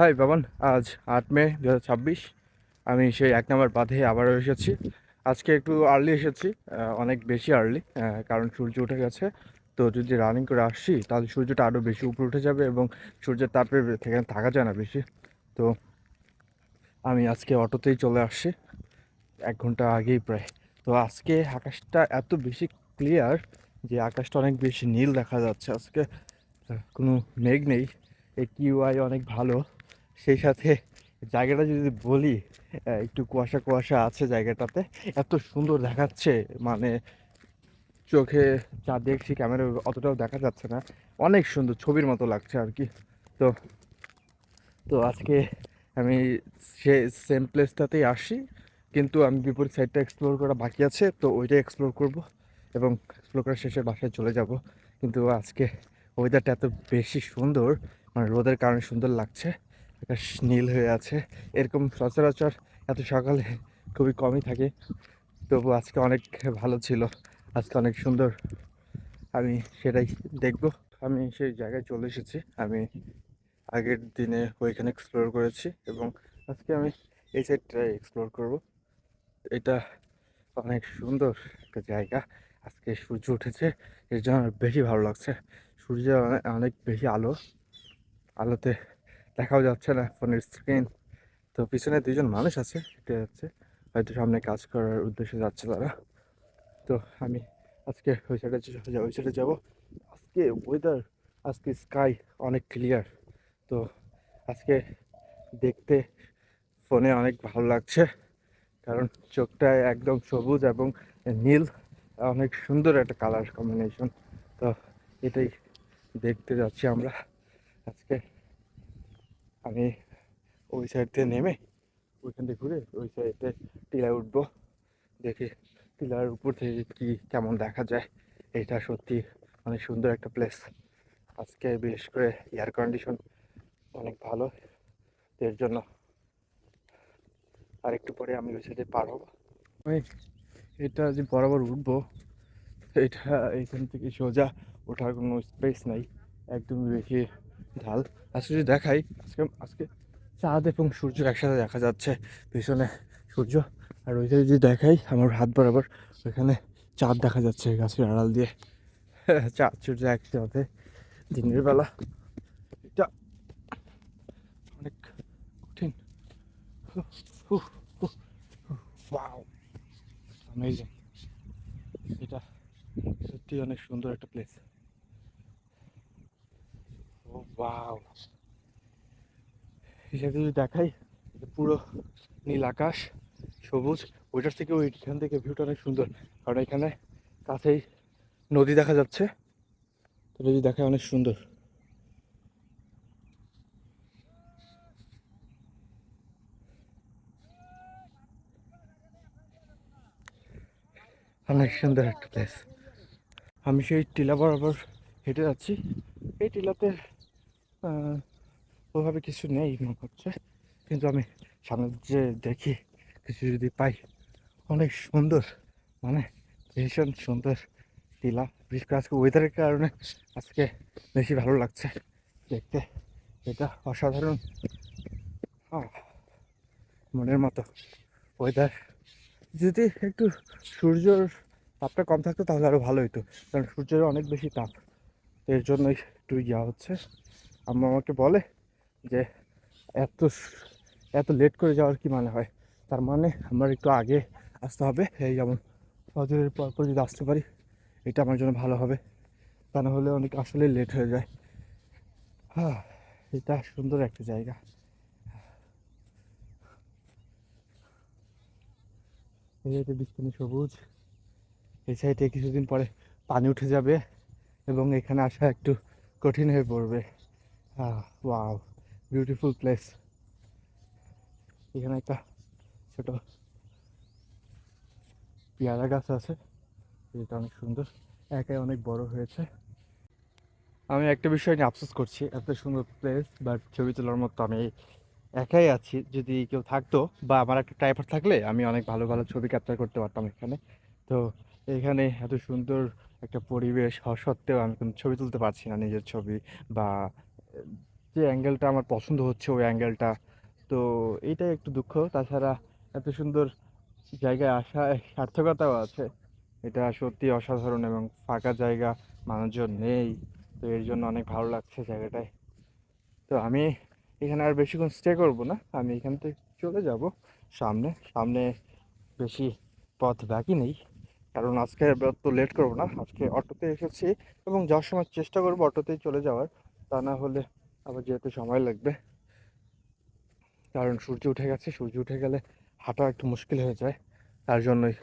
High Baban, আজ 8 মে 2026। আমি সেই 1 নম্বর বাঁধে আবারও এসেছি। আজকে একটু আর্লি এসেছি, অনেক বেশি আর্লি, কারণ সূর্য উঠে গেছে। তো যদি রানিং করে আসছি তাহলে সূর্যটা আরও বেশি উপরে উঠে যাবে এবং সূর্যের তাপে সেখানে থাকা যায় না বেশি। তো আমি আজকে অটোতেই চলে আসছি 1 ঘন্টা আগেই প্রায়। তো আজকে আকাশটা এত বেশি ক্লিয়ার যে আকাশটা অনেক বেশি নীল দেখা যাচ্ছে আজকে। কোনো মেঘ নেই, এই কিউআই অনেক ভালো। সেই সাথে জায়গাটা যদি বলি, একটু কুয়াশা কুয়াশা আছে জায়গাটাতে, এত সুন্দর দেখাচ্ছে। মানে চোখে যা দেখছি ক্যামেরা অতটাও দেখা যাচ্ছে না, অনেক সুন্দর ছবির মতো লাগছে আর কি। তো তো আজকে আমি সে সেম প্লেসটাতেই আসি, কিন্তু আমি বিপরীত সাইডটা এক্সপ্লোর করা বাকি আছে, তো ওইটাই এক্সপ্লোর করব এবং এক্সপ্লোর করার শেষে বাসায় চলে যাব। কিন্তু আজকে ওয়েদারটা এত বেশি সুন্দর, মানে রোদের কারণে সুন্দর লাগছে, আকাশ নীল হয়ে আছে। এরকম সচরাচর এত সকালে খুবই কমই থাকে, তবু আজকে অনেক ভালো ছিল, আজকে অনেক সুন্দর। আমি সেটাই দেখব। আমি সেই জায়গায় চলে এসেছি। আমি আগের দিনে ওইখানে এক্সপ্লোর করেছি এবং আজকে আমি এই সাইডটা এক্সপ্লোর করব। এটা অনেক সুন্দর একটা জায়গা। আজকে সূর্য উঠেছে, এর জন্য আমার বেশি ভালো লাগছে। সূর্যের অনেক অনেক বেশি আলো, আলোতে দেখাও যাচ্ছে না ফোনের স্ক্রিন। তো পিছনে দুইজন মানুষ আছে, হেঁটে যাচ্ছে, হয়তো সামনে কাজ করার উদ্দেশ্যে যাচ্ছে তারা। তো আমি আজকে ওই সাইডে যাবো। আজকে ওয়েদার, আজকে স্কাই অনেক ক্লিয়ার। তো আজকে দেখতে ফোনে অনেক ভালো লাগছে, কারণ চোখটা একদম সবুজ এবং নীল, অনেক সুন্দর একটা কালার কম্বিনেশন। তো এটাই দেখতে যাচ্ছি আমরা আজকে। আমি ওই সাইড থেকে নেমে ওইখান থেকে ঘুরে ওই সাইডে টিলায় উঠবো, দেখি টিলার উপর থেকে কি কেমন দেখা যায়। এটা সত্যি অনেক সুন্দর একটা প্লেস। আজকে বিশেষ করে এয়ার কন্ডিশন অনেক ভালো, এর জন্য আর একটু পরে আমি ওই সাইডে পার হবো। ওই এটা যে বরাবর উঠবো, এটা এইখান থেকে সোজা ওঠার কোনো স্পেস নাই, একদমই বেশি ঢাল। আজকে যদি দেখাই, আজকে আজকে চাঁদ এবং সূর্য একসাথে দেখা যাচ্ছে, পিছনে সূর্য, আর ওই সাইডে যদি দেখাই আমার হাত বরাবর, ওইখানে চাঁদ দেখা যাচ্ছে গাছের আড়াল দিয়ে। চাঁদ সূর্য একসাথে দিনের বেলা, এটা অনেক কঠিন। Wow, amazing. এটা সত্যি অনেক সুন্দর একটা প্লেস। ও ওয়াও, হিসাবে যদি দেখাই, পুরো নীল আকাশ, সবুজ। ওইটার থেকে ওইখান থেকে ভিউটা অনেক সুন্দর, কারণ এখানে কাছেই নদী দেখা যাচ্ছে। তো যদি দেখায় অনেক সুন্দর, অনেক সুন্দর একটা প্লেস। আমি সেই টিলা বরাবর হেঁটে যাচ্ছি। এই টিলাতে আহ, ওভাবে কিছু নেই মনে হচ্ছে, কিন্তু আমি সামনে যে দেখি কিছু যদি পাই, অনেক সুন্দর, মানে ভীষণ সুন্দর টিলা। বিশেষ করে আজকে ওয়েদারের কারণে আজকে বেশি ভালো লাগছে দেখতে। এটা অসাধারণ, আহ, মনের মতো ওয়েদার। যদি একটু সূর্যর তাপটা কম থাকতো তাহলে আরও ভালো হতো, কারণ সূর্যের অনেক বেশি তাপ, এর জন্যই একটু ইয়া হচ্ছে। আম্মা আমাকে বলে যে এত এত লেট করে যাওয়ার কি মানে হয়, তার মানে আমার একটু আগে আসতে হবে। এই যেমন ফজরের পর যদি আসতে পারি, এটা আমার জন্য ভালো হবে, তা না হলে অনেক আসলে লেট হয়ে যায়। হ্যাঁ, এটা সুন্দর একটা জায়গা। এই যে বিস্তীর্ণ সবুজ, এই সাইডে কিছুদিন পরে পানি উঠে যাবে এবং এখানে আসা একটু কঠিন হয়ে পড়বে। Wow, beautiful place. এখানে একটা ছোট পেয়ারা গাছ আছে, যেটা অনেক সুন্দর, একাই অনেক বড় হয়েছে। আমি একটা বিষয় নিয়ে আফসোস করছি, এত সুন্দর প্লেস বাট ছবি তোলার মতো আমি একাই আছি। যদি কেউ থাকতো বা আমার একটা ট্রাইপড থাকলে আমি অনেক ভালো ভালো ছবি ক্যাপচার করতে পারতাম এখানে। তো এখানে এত সুন্দর একটা পরিবেশ হওয়া সত্ত্বেও আমি কোনো ছবি তুলতে পারছি না নিজের ছবি, বা যে অ্যাঙ্গেলটা আমার পছন্দ হচ্ছে ওই অ্যাঙ্গেলটা। তো এইটাই একটু দুঃখ। তাছাড়া এত সুন্দর জায়গায় আসায় সার্থকতাও আছে। এটা সত্যি অসাধারণ এবং ফাঁকা জায়গা, মানুষজন নেই। তো এর জন্য অনেক ভালো লাগছে জায়গাটায়। তো আমি এখানে আর বেশিক্ষণ স্টে করব না, আমি এখান থেকে চলে যাব সামনে সামনে। বেশি পথ বাকি নেই, কারণ আজকে তো লেট করবো না। আজকে অটোতে এসেছি এবং যাওয়ার সময় চেষ্টা করবো অটোতেই চলে যাওয়ার। তা না হলে আবার যেতে সময় লাগবে, কারণ সূর্য উঠে গেছে। সূর্য উঠে গেলে হাঁটা একটু মুশকিল হয়ে যায়, তার জন্যই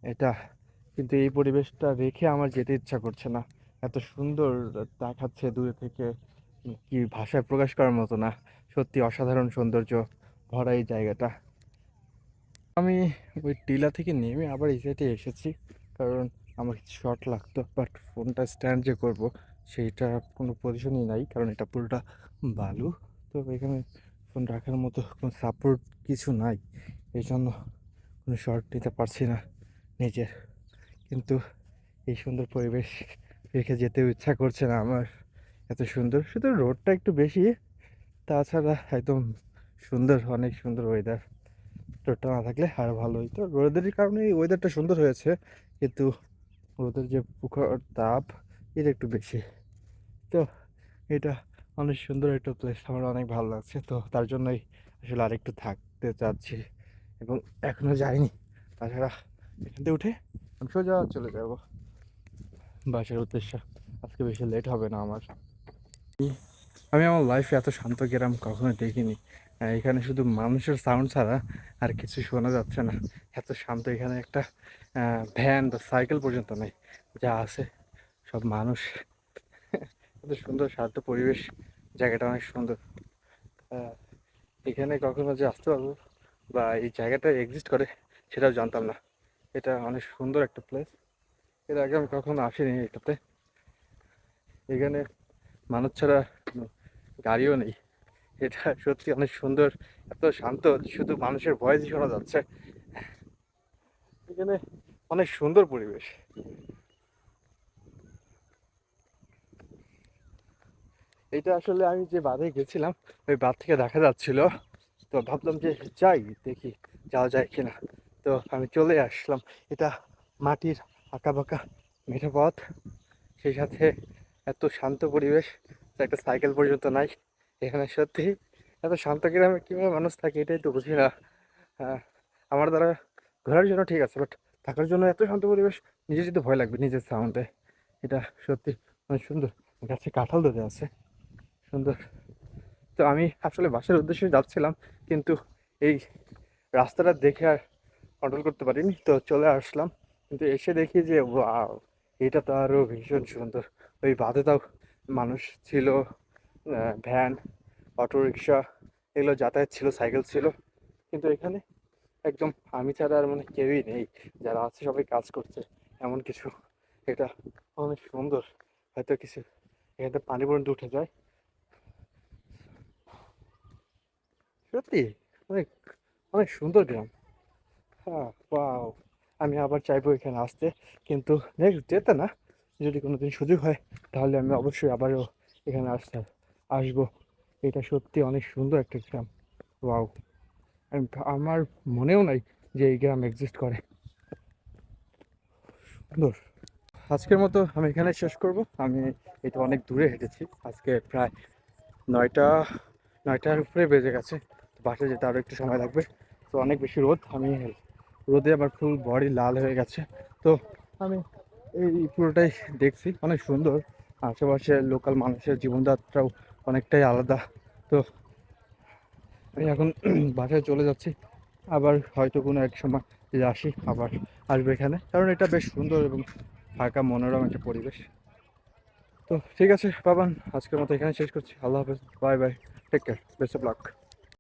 এটা। কিন্তু এই পরিবেশটা রেখে আমার যেতে ইচ্ছা করছে না। এত সুন্দর দেখাচ্ছে দূরে থেকে, কি ভাষায় প্রকাশ করার মতো না। সত্যি অসাধারণ সৌন্দর্য ভরা এই জায়গাটা। আমি ওই টিলা থেকে নেমে আবার এই সাইডে এসেছি, কারণ আমার কিছু শর্ট লাগতো, বাট ফোনটা স্ট্যান্ড যে করব সেইটা কোনো পজিশনই নাই, কারণ এটা পুরোটা বালু। তো এখানে ফোন রাখার মতো কোনো সাপোর্ট কিছু নাই, এই জন্য কোনো শর্ট নিতে পারছি না নিজের। কিন্তু এই সুন্দর পরিবেশ রেখে যেতেও ইচ্ছা করছে না আমার। এত সুন্দর, শুধু রোডটা একটু বেশি, তাছাড়া একদম সুন্দর, অনেক সুন্দর ওয়েদার। রোদটা না থাকলে আরও ভালো হতো। রোদের কারণে এই ওয়েদারটা সুন্দর হয়েছে, কিন্তু রোদের যে প্রখর তাপ এটা একটু বেশি। তো এটা অনেক সুন্দর একটা প্লেস, আমার অনেক ভালো লাগছে। তো তার জন্যই আসলে আরেকটু থাকতে চাচ্ছি এবং এখনও যাইনি। তাছাড়া এখান থেকে উঠে আমি সোজা চলে যাব বাসার উদ্দেশ্যে। আজকে বেশি লেট হবে না আমার। আমি আমার লাইফে এত শান্ত গ্রাম কখনো দেখিনি। এখানে শুধু মানুষের সাউন্ড ছাড়া আর কিছু শোনা যাচ্ছে না। এত শান্ত এখানে একটা ভ্যান বা সাইকেল পর্যন্ত নেই, যা আছে সব মানুষ। এত সুন্দর শান্ত পরিবেশ, জায়গাটা অনেক সুন্দর। আহ, এখানে কখনো যে আসতে পারবো বা এই জায়গাটা এক্সিস্ট করে সেটাও জানতাম না। এটা অনেক সুন্দর একটা প্লেস, এর আগে আমি কখনো আসিনি এটাতে। এখানে মানুষ ছাড়া গাড়িও নেই। এটা সত্যি অনেক সুন্দর, এত শান্ত, শুধু মানুষের ভয়েসই শোনা যাচ্ছে। এখানে অনেক সুন্দর পরিবেশ। এটা আসলে আমি যে বাঁধে গেছিলাম ওই বাঁধ থেকে দেখা যাচ্ছিল, তো ভাবলাম যে যাই দেখি যাওয়া যায় কিনা। তো আমি চলে আসলাম। এটা মাটির আঁকা বাঁকা মেঠো পথ, সেই সাথে এত শান্ত পরিবেশ, তো একটা সাইকেল পর্যন্ত নাই এখানে। সত্যি এত শান্ত গ্রামে কীভাবে মানুষ থাকে এটাই তো বুঝি না। হ্যাঁ, আমার দ্বারা ঘোরার জন্য ঠিক আছে, বাট থাকার জন্য এত শান্ত পরিবেশ, নিজে যেতে ভয় লাগবে নিজের সাউন্ডে। এটা সত্যি অনেক সুন্দর। গাছে কাঁঠাল ধরে আছে, সুন্দর। তো আমি আসলে বাসার উদ্দেশ্যে যাচ্ছিলাম, কিন্তু এই রাস্তাটা দেখে আর কন্ট্রোল করতে পারিনি, তো চলে আসলাম। কিন্তু এসে দেখি যে ওয়াও, এটা তো আরও ভীষণ সুন্দর। ওই বাদে তাও মানুষ ছিল, ভ্যান, অটো রিক্সা এগুলো যাতায়াত ছিল, সাইকেল ছিল। কিন্তু এখানে একদম আমি ছাড়া আর মানে কেউই নেই, যারা আছে সবাই কাজ করছে এমন কিছু। এটা অনেক সুন্দর। হয়তো কিছু এখান থেকে পানি পর্যন্ত উঠে যায়। সত্যি অনেক অনেক সুন্দর গ্রাম। হ্যাঁ, ওয়াও। আমি আবার চাইবো এখানে আসতে, কিন্তু নেক্সট ডেতে না, যদি কোনো দিন সুযোগ হয় তাহলে আমি অবশ্যই আবারও এখানে আসবো। এটা সত্যি অনেক সুন্দর একটা গ্রাম। ওয়াও, আমার মনেও নাই যে এই গ্রাম এক্সিস্ট করে। সুন্দর। আজকের মতো আমি এখানে শেষ করব। আমি এটা অনেক দূরে হেঁটেছি আজকে, প্রায় 9টা 9টার উপরে বেজে গেছে। বাসায় যেতে আরও একটু সময় লাগবে। তো অনেক বেশি রোদ, আমি রোদে আমার ফুল বডি লাল হয়ে গেছে। তো আমি এই পুরোটাই দেখছি, অনেক সুন্দর। আশেপাশে লোকাল মানুষের জীবনযাত্রাও অনেকটাই আলাদা। তো আমি এখন বাসায় চলে যাচ্ছি। আবার হয়তো কোনো এক সময় যদি আসি আবার আসবো এখানে, কারণ এটা বেশ সুন্দর এবং ফাঁকা মনোরম একটা পরিবেশ। তো ঠিক আছে বাবান, আজকের মতো এখানে শেষ করছি। আল্লাহ হাফেজ, bye bye, take care, best of lakh.